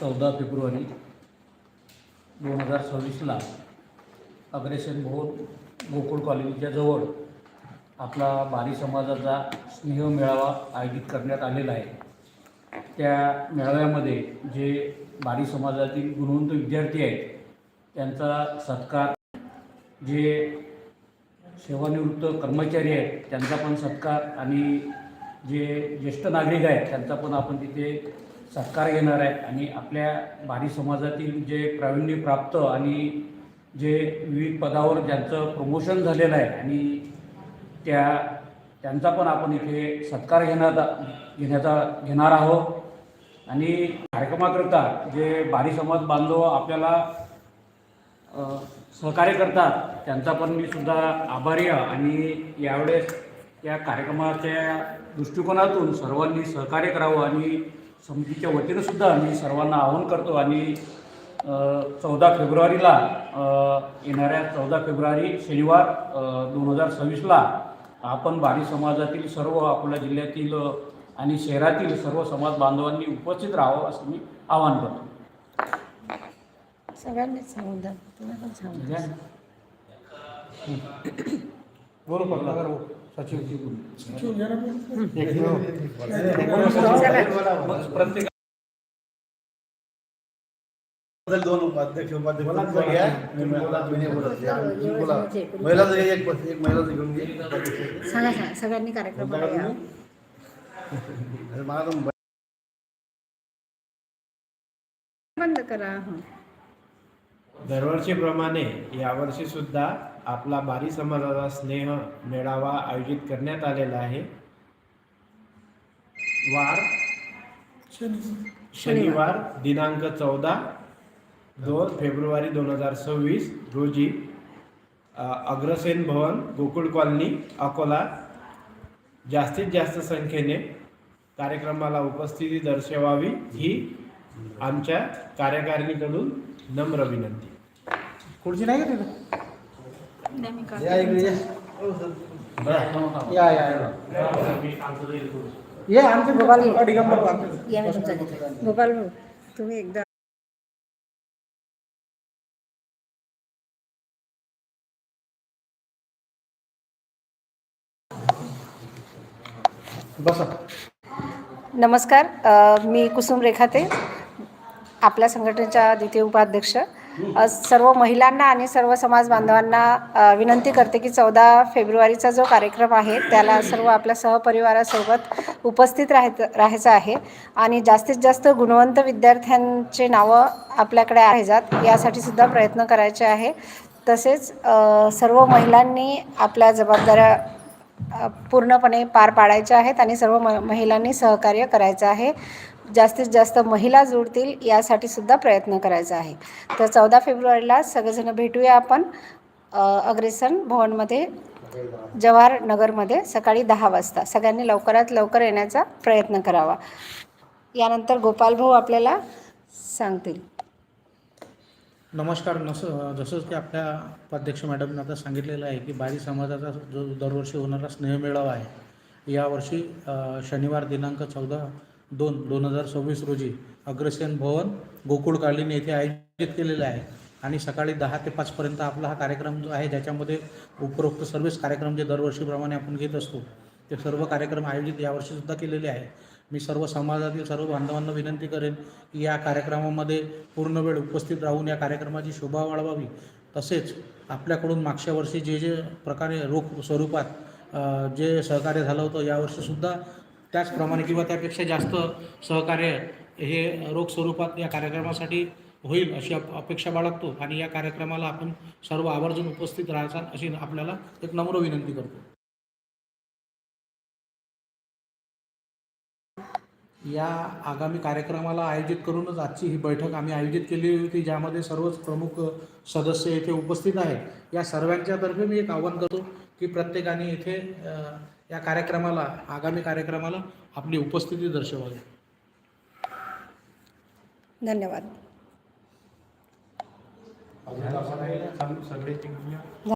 14 February 2026ला aggression भवन गोकुळ कॉलनीच्या जवळ आपला बारी समाजाचा स्नेह मेळावा आयोजित करण्यात आलेला आहे। त्या मेळाव्यामध्ये जे बारी समाजातील गुणवंत विद्यार्थी आहेत त्यांचा सत्कार, जे सेवानिवृत्त कर्मचारी आहेत त्यांचा पण सत्कार आणि जे ज्येष्ठ नागरिक आहेत त्यांचा पण आपण तिथे सत्कार घेणार आहे। आणि आपल्या बारी समाजातील जे प्रावीण्यप्राप्त आणि जे विविध पदावर ज्यांचं प्रमोशन झालेलं आहे आणि त्यांचा पण आपण इथे सत्कार घेणार आहोत। आणि कार्यक्रमाकरता जे बारी समाज बांधव आपल्याला सहकार्य करतात त्यांचा पण मी सुद्धा आभारी आहे। आणि यावेळेस या कार्यक्रमाच्या दृष्टिकोनातून सर्वांनी सहकार्य करावं आणि समितीच्या वतीनं सुद्धा मी सर्वांना आवाहन करतो। आणि 14 फेब्रुवारीला येणाऱ्या 14 फेब्रुवारी शनिवार 2026ला आपण बारी समाजातील सर्व आपल्या जिल्ह्यातील आणि शहरातील सर्व समाज बांधवांनी उपस्थित राहावं असं मी आवाहन करतो। सगळ्यांनीच सांगून द्या, तुम्ही पण सांगा। प्रत्येक दोन उपाध्यक्ष महिला घेऊन घे। सांगा सगळ्यांनी कार्यक्रमाला या। बंद करा। दरवर्षीप्रमाणे यावर्षी सुद्धा आपला बारी समाजाचा स्नेह मेळावा आयोजित करण्यात आलेला आहे। वार शनिवार दिनांक 2 फेब्रुवारी 2026 रोजी अग्रसेन भवन गोकुळ कॉलनी अकोला जास्तीत जास्त संख्येने कार्यक्रमाला उपस्थिती दर्शवावी ही आमच्या कार्यकारिणीकडून नम्र विनंती। खुर्ची नाही का गोपाल भाऊ तुम्ही एकदा बसा। नमस्कार, मी कुसुम रेखाते, आपल्या संघटनेच्या द्वितीय उपाध्यक्ष। सर्व महिलांना आणि सर्व समाज बांधवांना विनंती करते की 14 फेब्रुवारीचा जो कार्यक्रम आहे त्याला सर्व आपल्या सहपरिवारासोबत उपस्थित राहायचं आहे। आणि जास्तीत जास्त गुणवंत विद्यार्थ्यांचे नावं आपल्याकडे आहेत यासाठी सुद्धा प्रयत्न करायचे आहे। तसेच सर्व महिलांनी आपल्या जबाबदाऱ्या पूर्णपणे पार पाडायच्या आहेत आणि सर्व महिलांनी सहकार्य करायचं आहे। जास्तीत जास्त महिला जुळतील यासाठी सुद्धा प्रयत्न करायचा आहे। तर 14 फेब्रुवारीला सगळेजण भेटूया आपण अग्रेसन भवनमध्ये, जवाहर नगरमध्ये सकाळी 10 वाजता। सगळ्यांनी लवकरात लवकर येण्याचा प्रयत्न करावा। यानंतर गोपाल भाऊ आपल्याला सांगतील। नमस्कार। जसं की आपल्या उपाध्यक्ष मॅडमने आता सांगितलेलं आहे की बारी समाजाचा जो दरवर्षी होणारा स्नेहमेळावा आहे यावर्षी शनिवार दिनांक 14/2/2026 रोजी अग्रसेन भवन गोकुळ कॉलनी येथे आयोजित केलेला आहे। आणि सकाळी 10 ते 5 पर्यंत आपला हा कार्यक्रम जो आहे ज्याच्यामध्ये उपरोक्त सर्वच कार्यक्रम जे दरवर्षीप्रमाणे आपण घेत असतो ते सर्व कार्यक्रम आयोजित यावर्षीसुद्धा केलेले आहे। मी सर्व समाजातील सर्व बांधवांना विनंती करेन की या कार्यक्रमामध्ये पूर्ण वेळ उपस्थित राहून या कार्यक्रमाची शोभा वाढवावी। तसेच आपल्याकडून मागच्या वर्षी जे प्रकारे रोख स्वरूपात जे सहकार्य झालं होतं यावर्षीसुद्धा त्याचप्रमाणे किंवा त्यापेक्षा जास्त सहकार्य हे रोख स्वरूपात या कार्यक्रमासाठी होईल अशी अपेक्षा बाळगतो। आणि या कार्यक्रमाला आपण सर्व आवर्जून उपस्थित राहायचा अशी आपल्याला एक नम्र विनंती करतो। या आगामी कार्यक्रमाला आयोजित करूनच आजची ही बैठक आम्ही आयोजित केली होती, ज्यामध्ये सर्वच प्रमुख सदस्य येथे उपस्थित आहेत। या सर्वांच्यातर्फे मी एक आवाहन करतो की प्रत्येकाने येथे या कार्यक्रमाला, आगामी कार्यक्रमाला आपली उपस्थिती दर्शवावी। धन्यवाद।